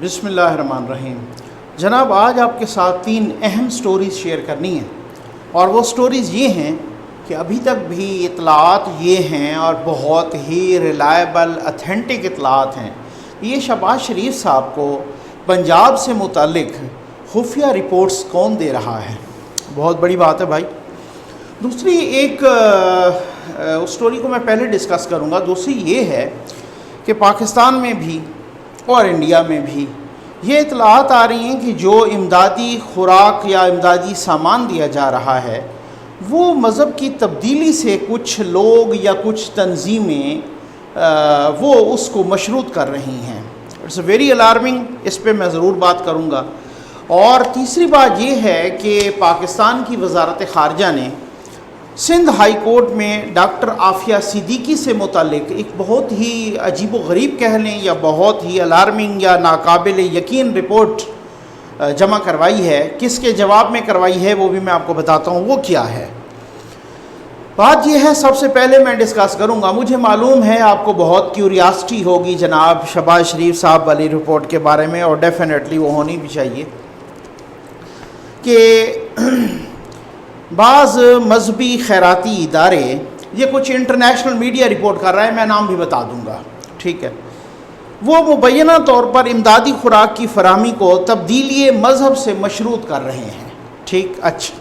بسم اللہ الرحمن الرحیم۔ جناب آج آپ کے ساتھ 3 اہم سٹوریز شیئر کرنی ہیں، اور وہ سٹوریز یہ ہیں کہ ابھی تک بھی اطلاعات یہ ہیں اور بہت ہی ریلائبل اتھینٹک اطلاعات ہیں۔ یہ شہباز شریف صاحب کو پنجاب سے متعلق خفیہ رپورٹس کون دے رہا ہے؟ بہت بڑی بات ہے بھائی۔ دوسری ایک سٹوری کو میں پہلے ڈسکس کروں گا، دوسری یہ ہے کہ پاکستان میں بھی اور انڈیا میں بھی یہ اطلاعات آ رہی ہیں کہ جو امدادی خوراک یا امدادی سامان دیا جا رہا ہے وہ مذہب کی تبدیلی سے کچھ لوگ یا کچھ تنظیمیں وہ اس کو مشروط کر رہی ہیں۔ اٹس اے ویری الارمنگ، اس پہ میں ضرور بات کروں گا۔ اور تیسری بات یہ ہے کہ پاکستان کی وزارت خارجہ نے سندھ ہائی کورٹ میں ڈاکٹر عافیہ صدیقی سے متعلق ایک بہت ہی عجیب و غریب کہہ لیں یا بہت ہی الارمنگ یا ناقابل یقین رپورٹ جمع کروائی ہے۔ کس کے جواب میں کروائی ہے وہ بھی میں آپ کو بتاتا ہوں وہ کیا ہے۔ بات یہ ہے، سب سے پہلے میں ڈسکس کروں گا، مجھے معلوم ہے آپ کو بہت کیوریاسٹی ہوگی جناب شہباز شریف صاحب والی رپورٹ کے بارے میں، اور ڈیفینیٹلی وہ ہونی بھی چاہیے، کہ بعض مذہبی خیراتی ادارے، یہ کچھ انٹرنیشنل میڈیا رپورٹ کر رہا ہے، میں نام بھی بتا دوں گا، ٹھیک ہے، وہ مبینہ طور پر امدادی خوراک کی فراہمی کو تبدیلی مذہب سے مشروط کر رہے ہیں، ٹھیک۔ اچھا،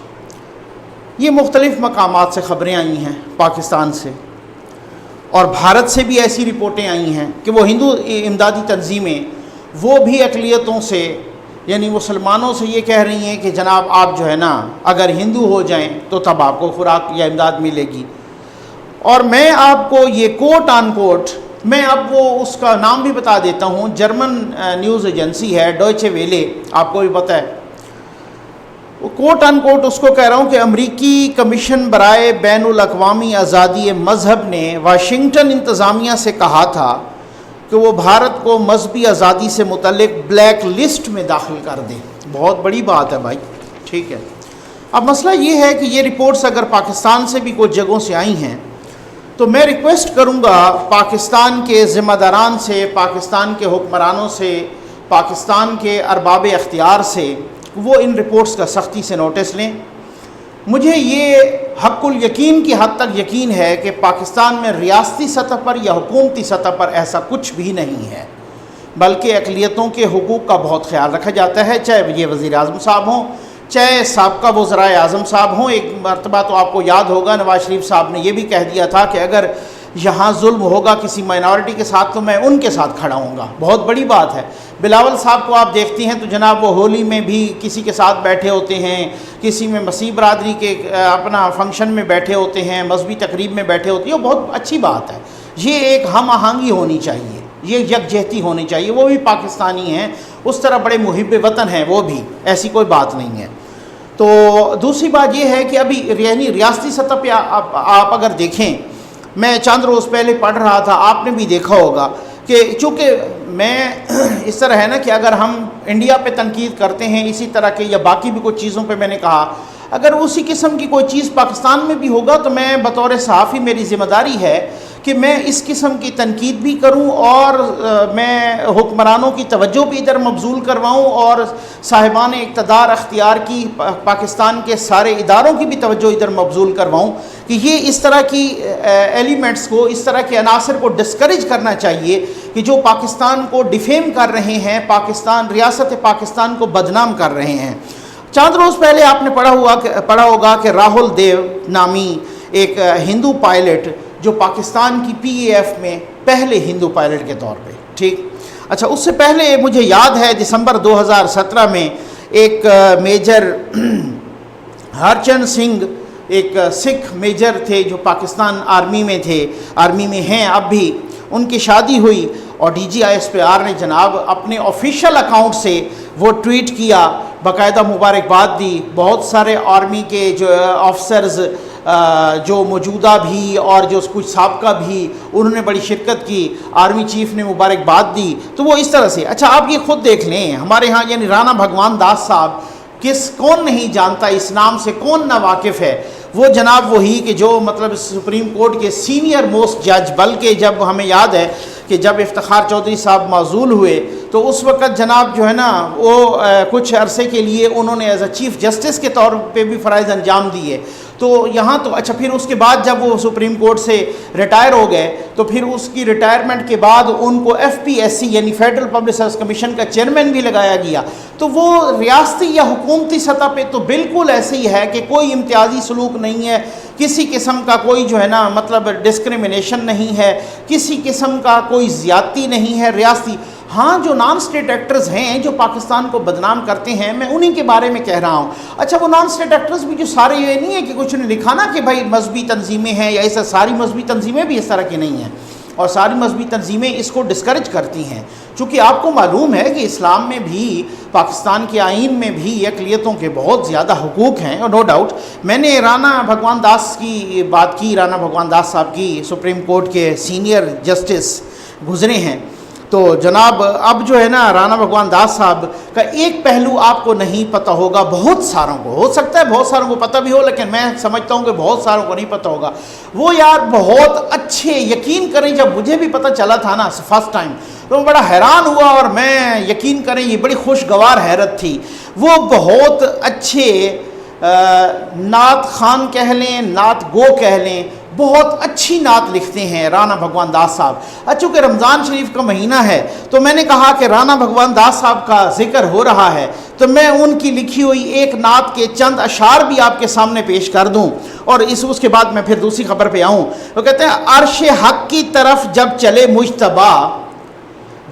یہ مختلف مقامات سے خبریں آئی ہیں، پاکستان سے اور بھارت سے بھی ایسی رپورٹیں آئی ہیں کہ وہ ہندو امدادی تنظیمیں وہ بھی اقلیتوں سے یعنی مسلمانوں سے یہ کہہ رہی ہیں کہ جناب آپ جو ہے نا اگر ہندو ہو جائیں تو تب آپ کو خوراک یا امداد ملے گی۔ اور میں آپ کو یہ کوٹ آن کوٹ، میں اب وہ اس کا نام بھی بتا دیتا ہوں، جرمن نیوز ایجنسی ہے ڈوئچے ویلے، آپ کو بھی پتہ ہے، کوٹ آن کوٹ اس کو کہہ رہا ہوں کہ امریکی کمیشن برائے بین الاقوامی آزادی مذہب نے واشنگٹن انتظامیہ سے کہا تھا کہ وہ بھارت کو مذہبی آزادی سے متعلق بلیک لسٹ میں داخل کر دیں۔ بہت بڑی بات ہے بھائی، ٹھیک ہے۔ اب مسئلہ یہ ہے کہ یہ رپورٹس اگر پاکستان سے بھی کچھ جگہوں سے آئی ہیں تو میں ریکویسٹ کروں گا پاکستان کے ذمہ داران سے، پاکستان کے حکمرانوں سے، پاکستان کے ارباب اختیار سے وہ ان رپورٹس کا سختی سے نوٹس لیں۔ مجھے یہ حق الیقین کی حد تک یقین ہے کہ پاکستان میں ریاستی سطح پر یا حکومتی سطح پر ایسا کچھ بھی نہیں ہے، بلکہ اقلیتوں کے حقوق کا بہت خیال رکھا جاتا ہے، چاہے یہ وزیر اعظم صاحب ہوں، چاہے سابقہ وزرائے اعظم صاحب ہوں۔ ایک مرتبہ تو آپ کو یاد ہوگا نواز شریف صاحب نے یہ بھی کہہ دیا تھا کہ اگر یہاں ظلم ہوگا کسی مائنارٹی کے ساتھ تو میں ان کے ساتھ کھڑا ہوں گا۔ بہت بڑی بات ہے۔ بلاول صاحب کو آپ دیکھتی ہیں تو جناب وہ ہولی میں بھی کسی کے ساتھ بیٹھے ہوتے ہیں، کسی میں مسیح برادری کے اپنا فنکشن میں بیٹھے ہوتے ہیں، مذہبی تقریب میں بیٹھے ہوتے ہیں، وہ بہت اچھی بات ہے۔ یہ ایک ہم آہنگی ہونی چاہیے، یہ یکجہتی ہونی چاہیے۔ وہ بھی پاکستانی ہیں، اس طرح بڑے محب وطن ہیں وہ بھی، ایسی کوئی بات نہیں ہے۔ تو دوسری بات یہ ہے کہ ابھی یعنی ریاستی سطح پہ آپ اگر دیکھیں، میں چند روز پہلے پڑھ رہا تھا، آپ نے بھی دیکھا ہوگا کہ چونکہ میں اس طرح ہے نا کہ اگر ہم انڈیا پہ تنقید کرتے ہیں اسی طرح کے یا باقی بھی کچھ چیزوں پہ، میں نے کہا اگر اسی قسم کی کوئی چیز پاکستان میں بھی ہوگا تو میں بطور صحافی میری ذمہ داری ہے کہ میں اس قسم کی تنقید بھی کروں اور میں حکمرانوں کی توجہ بھی ادھر مبذول کرواؤں اور صاحبان اقتدار اختیار کی پاکستان کے سارے اداروں کی بھی توجہ ادھر مبذول کرواؤں کہ یہ اس طرح کی ایلیمنٹس کو، اس طرح کے عناصر کو ڈسکریج کرنا چاہیے کہ جو پاکستان کو ڈیفیم کر رہے ہیں، پاکستان ریاست پاکستان کو بدنام کر رہے ہیں۔ چند روز پہلے آپ نے پڑھا ہوگا کہ راہل دیو نامی ایک ہندو پائلٹ جو پاکستان کی پی اے ایف میں پہلے ہندو پائلٹ کے طور پہ، ٹھیک۔ اچھا، اس سے پہلے مجھے یاد ہے دسمبر 2017 میں ایک میجر ہرچند سنگھ، ایک سکھ میجر تھے جو پاکستان آرمی میں تھے، آرمی میں ہیں اب بھی، ان کی شادی ہوئی اور D G I S P R نے جناب اپنے آفیشیل اکاؤنٹ سے وہ ٹویٹ کیا، باقاعدہ مبارکباد دی۔ بہت سارے آرمی کے جو آفسرز جو موجودہ بھی اور جو کچھ سابقہ بھی، انہوں نے بڑی شرکت کی، آرمی چیف نے مبارکباد دی۔ تو وہ اس طرح سے، اچھا آپ یہ خود دیکھ لیں، ہمارے ہاں یعنی رانا بھگوان داس صاحب، کون نہیں جانتا اس نام سے، کون نہ واقف ہے؟ وہ جناب وہی کہ جو مطلب سپریم کورٹ کے سینئر موسٹ جج، بلکہ جب ہمیں یاد ہے کہ جب افتخار چودھری صاحب معزول ہوئے تو اس وقت جناب جو ہے نا وہ کچھ عرصے کے لیے انہوں نے ایز اے چیف جسٹس کے طور پہ بھی فرائض انجام دیے. تو یہاں تو اچھا پھر اس کے بعد جب وہ سپریم کورٹ سے ریٹائر ہو گئے تو پھر اس کی ریٹائرمنٹ کے بعد ان کو FPSC یعنی فیڈرل پبلک سروس کمیشن کا چیئرمین بھی لگایا گیا. تو وہ ریاستی یا حکومتی سطح پہ تو بالکل ایسے ہی ہے کہ کوئی امتیازی سلوک نہیں ہے, کسی قسم کا کوئی جو ہے نا مطلب ڈسکریمنیشن نہیں ہے, کسی قسم کا کوئی زیادتی نہیں ہے ریاستی. ہاں جو نان اسٹیٹ ایکٹرز ہیں جو پاکستان کو بدنام کرتے ہیں میں انہی کے بارے میں کہہ رہا ہوں. اچھا وہ نان اسٹیٹ ایکٹرز بھی جو سارے یہ نہیں ہے کہ کچھ نے لکھا نا کہ بھائی مذہبی تنظیمیں ہیں یا ایسا, ساری مذہبی تنظیمیں بھی اس طرح کی نہیں ہیں اور ساری مذہبی تنظیمیں اس کو ڈسکریج کرتی ہیں. چونکہ آپ کو معلوم ہے کہ اسلام میں بھی پاکستان کے آئین میں بھی اقلیتوں کے بہت زیادہ حقوق ہیں اور نو ڈاؤٹ. میں نے رانا بھگوان داس کی بات کی, رانا بھگوان داس صاحب کی, سپریم کورٹ کے سینئر جسٹس گزرے ہیں. تو جناب اب جو ہے نا رانا بھگوان داس صاحب کا ایک پہلو آپ کو نہیں پتہ ہوگا, بہت ساروں کو ہو سکتا ہے بہت ساروں کو پتہ بھی ہو لیکن میں سمجھتا ہوں کہ بہت ساروں کو نہیں پتہ ہوگا. وہ یار بہت اچھے, یقین کریں جب مجھے بھی پتہ چلا تھا نا فرسٹ ٹائم تو میں بڑا حیران ہوا اور میں یقین کریں یہ بڑی خوشگوار حیرت تھی. وہ بہت اچھے نعت خوان کہہ لیں, نعت گو کہہ لیں, بہت اچھی نعت لکھتے ہیں رانا بھگوان داس صاحب. چونکہ رمضان شریف کا مہینہ ہے تو میں نے کہا کہ رانا بھگوان داس صاحب کا ذکر ہو رہا ہے تو میں ان کی لکھی ہوئی ایک نعت کے چند اشعار بھی آپ کے سامنے پیش کر دوں اور اس کے بعد میں پھر دوسری خبر پہ آؤں. وہ کہتے ہیں عرش حق کی طرف جب چلے مجتبیٰ,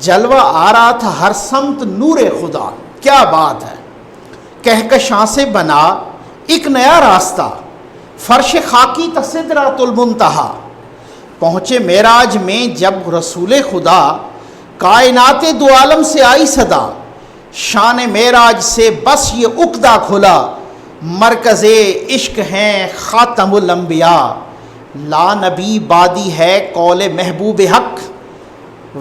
جلوہ آ رہا تھا ہر سمت نور خدا. کیا بات ہے, کہکشاں سے بنا ایک نیا راستہ, فرش خاکی تصدرات المنتہا. پہنچے معراج میں جب رسول خدا, کائنات دو عالم سے آئی صدا. شان معراج سے بس یہ عقدہ کھلا, مرکز عشق ہیں خاتم الانبیاء. لا نبی بادی ہے قول محبوب حق,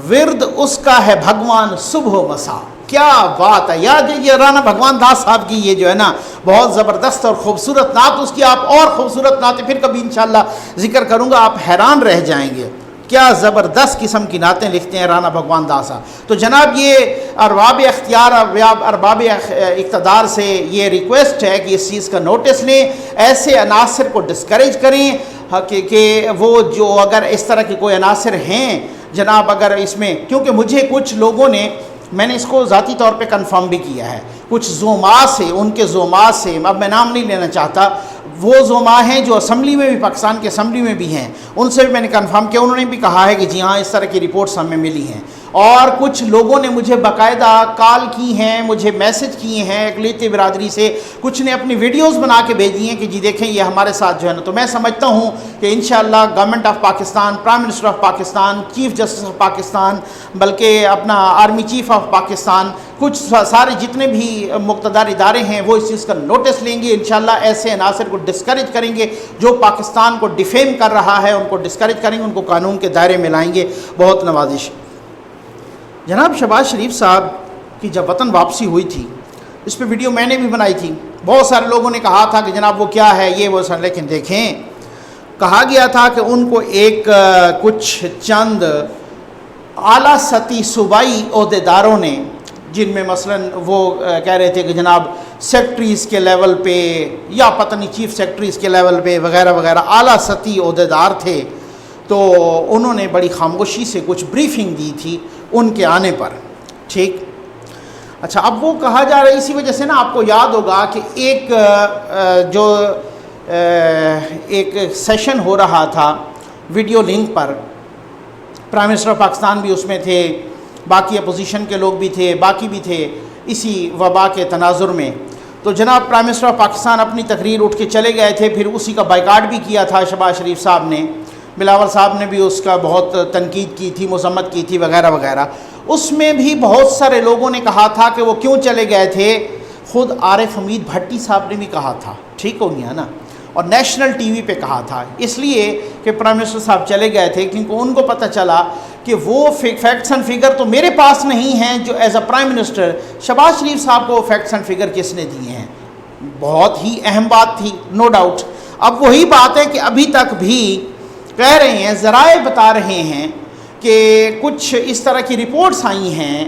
ورد اس کا ہے بھگوان صبح و مسا. کیا بات ہے یاد ہے, یہ رانا بھگوان داس صاحب کی یہ جو ہے نا بہت زبردست اور خوبصورت نعت, اس کی آپ اور خوبصورت نعتیں پھر کبھی انشاءاللہ ذکر کروں گا, آپ حیران رہ جائیں گے کیا زبردست قسم کی نعتیں لکھتے ہیں رانا بھگوان داس صاحب. تو جناب یہ ارباب اختیار ارباب اقتدار سے یہ ریکویسٹ ہے کہ اس چیز کا نوٹس لیں, ایسے عناصر کو ڈسکریج کریں کہ وہ جو اگر اس طرح کے کوئی عناصر ہیں جناب اگر اس میں, کیونکہ مجھے کچھ لوگوں نے, میں نے اس کو ذاتی طور پہ کنفرم بھی کیا ہے, کچھ زوما سے, ان کے زوما سے, اب میں نام نہیں لینا چاہتا, وہ زوما ہیں جو اسمبلی میں بھی, پاکستان کے اسمبلی میں بھی ہیں, ان سے بھی میں نے کنفرم کیا, انہوں نے بھی کہا ہے کہ جی ہاں اس طرح کی رپورٹس ہمیں ملی ہیں. اور کچھ لوگوں نے مجھے باقاعدہ کال کی ہیں, مجھے میسج کیے ہیں اقلیتی برادری سے, کچھ نے اپنی ویڈیوز بنا کے بھیجی ہیں کہ جی دیکھیں یہ ہمارے ساتھ جو ہے نا. تو میں سمجھتا ہوں کہ انشاءاللہ government of Pakistan, prime minister of Pakistan, chief justice of Pakistan, بلکہ اپنا آرمی چیف آف پاکستان, کچھ سارے جتنے بھی مقتدر ادارے ہیں وہ اس چیز کا نوٹس لیں گے, انشاءاللہ ایسے عناصر کو ڈسکریج کریں گے جو پاکستان کو ڈیفیم کر رہا ہے, ان کو ڈسکریج کریں گے, ان کو قانون کے دائرے میں لائیں گے. بہت نوازش. جناب شہباز شریف صاحب کی جب وطن واپسی ہوئی تھی, اس پہ ویڈیو میں نے بھی بنائی تھی, بہت سارے لوگوں نے کہا تھا کہ جناب وہ کیا ہے یہ وہ سر, لیکن دیکھیں کہا گیا تھا کہ ان کو ایک کچھ چند اعلیٰ سطحی صوبائی عہدیداروں نے, جن میں مثلاً وہ کہہ رہے تھے کہ جناب سیکٹریز کے لیول پہ یا پتہ نہیں چیف سیکٹریز کے لیول پہ وغیرہ وغیرہ اعلیٰ سطحی عہدیدار تھے, تو انہوں نے بڑی خاموشی سے کچھ بریفنگ دی تھی ان کے آنے پر. ٹھیک, اچھا اب وہ کہا جا رہا ہے اسی وجہ سے نا, آپ کو یاد ہوگا کہ ایک سیشن ہو رہا تھا video link per, prime minister of Pakistan بھی اس میں تھے, باقی اپوزیشن کے لوگ بھی تھے, باقی بھی تھے اسی وبا کے تناظر میں. تو جناب پرائم منسٹر آف پاکستان اپنی تقریر اٹھ کے چلے گئے تھے, پھر اسی کا بائیکاٹ بھی کیا تھا شہباز شریف صاحب نے, بلاول صاحب نے بھی اس کا بہت تنقید کی تھی, مذمت کی تھی وغیرہ وغیرہ. اس میں بھی بہت سارے لوگوں نے کہا تھا کہ وہ کیوں چلے گئے تھے, خود عارف حمید بھٹی صاحب نے بھی کہا تھا, ٹھیک ہو گیا نا, اور نیشنل ٹی وی پہ کہا تھا, اس لیے کہ پرائم منسٹر صاحب چلے گئے تھے کیونکہ ان کو پتہ چلا کہ وہ فیکٹس اینڈ فگر تو میرے پاس نہیں ہیں جو as a prime minister, Shehbaz Sharif sahab کو فیکٹس اینڈ فگر کس نے دیے ہیں. بہت ہی اہم بات تھی نو ڈاؤٹ. اب وہی بات ہے کہ ابھی تک بھی کہہ رہے ہیں, ذرائع بتا رہے ہیں کہ کچھ اس طرح کی رپورٹس آئی ہیں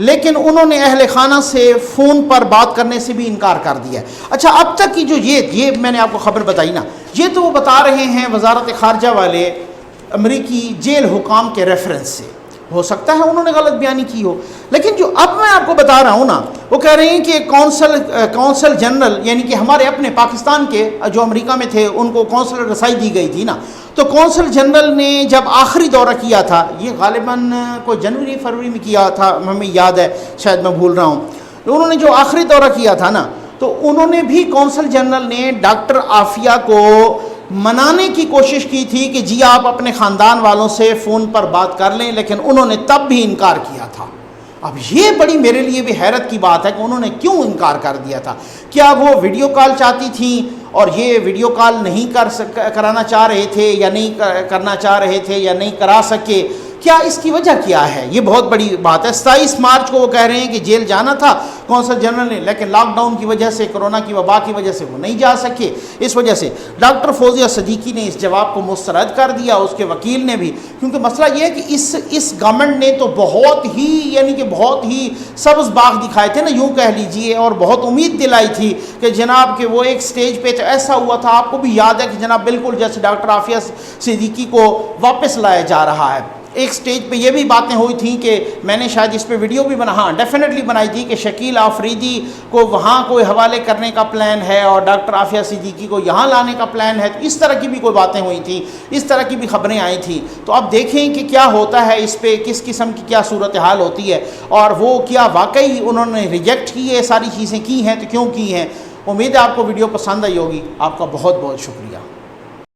لیکن انہوں نے اہل خانہ سے فون پر بات کرنے سے بھی انکار کر دیا ہے۔ اچھا، اب تک کی جو یہ میں نے آپ کو خبر بتائی نا، یہ تو وہ بتا رہے ہیں وزارت خارجہ والے امریکی جیل حکام کے ریفرنس سے، ہو سکتا ہے انہوں نے غلط بیانی کی ہو، لیکن جو اب میں آپ کو بتا رہا ہوں نا، وہ کہہ رہے ہیں کہ کونسل جنرل، یعنی کہ ہمارے اپنے پاکستان کے جو امریکہ میں تھے ان کو کونسل رسائی دی گئی تھی نا، تو کونسل جنرل نے جب آخری دورہ کیا تھا، یہ غالباً کوئی جنوری فروری میں کیا تھا، ہمیں یاد ہے، شاید میں بھول رہا ہوں، انہوں نے جو آخری دورہ کیا تھا نا، تو انہوں نے بھی کونسل جنرل نے ڈاکٹر عافیہ کو منانے کی کوشش کی تھی کہ جی آپ اپنے خاندان والوں سے فون پر بات کر لیں، لیکن انہوں نے تب بھی انکار کیا تھا۔ اب یہ بڑی میرے لیے بھی حیرت کی بات ہے کہ انہوں نے کیوں انکار کر دیا تھا؟ کیا وہ ویڈیو کال چاہتی تھیں اور یہ ویڈیو کال نہیں کرانا چاہ رہے تھے، یا نہیں کرنا چاہ رہے تھے، یا نہیں کرا سکے؟ کیا اس کی وجہ کیا ہے؟ یہ بہت بڑی بات ہے۔ 27 مارچ کو وہ کہہ رہے ہیں کہ جیل جانا تھا کونسل جنرل نے، لیکن لاک ڈاؤن کی وجہ سے، کرونا کی وبا کی وجہ سے وہ نہیں جا سکے، اس وجہ سے ڈاکٹر فوزیہ صدیقی نے اس جواب کو مسترد کر دیا، اس کے وکیل نے بھی، کیونکہ مسئلہ یہ ہے کہ اس گورنمنٹ نے تو بہت ہی سبز باغ دکھائے تھے نا، یوں کہہ لیجئے، اور بہت امید دلائی تھی کہ جناب کہ وہ ایک سٹیج پہ ایسا ہوا تھا، آپ کو بھی یاد ہے کہ جناب بالکل جیسے ڈاکٹر عافیہ صدیقی کو واپس لایا جا رہا ہے۔ ایک سٹیج پہ یہ بھی باتیں ہوئی تھیں کہ میں نے شاید اس پہ ویڈیو بھی ڈیفینیٹلی بنائی تھی کہ شکیل آفریدی کو وہاں کوئی حوالے کرنے کا پلان ہے اور ڈاکٹر عافیہ صدیقی کو یہاں لانے کا پلان ہے، تو اس طرح کی بھی کوئی باتیں ہوئی تھیں، اس طرح کی بھی خبریں آئی تھیں۔ تو اب دیکھیں کہ کیا ہوتا ہے، اس پہ کس قسم کی کیا صورتحال ہوتی ہے، اور وہ کیا واقعی انہوں نے ریجیکٹ کی ہے ساری چیزیں کی ہیں، تو کیوں کی ہیں۔ امید ہے آپ کو ویڈیو پسند آئی ہوگی۔ آپ کا بہت بہت شکریہ۔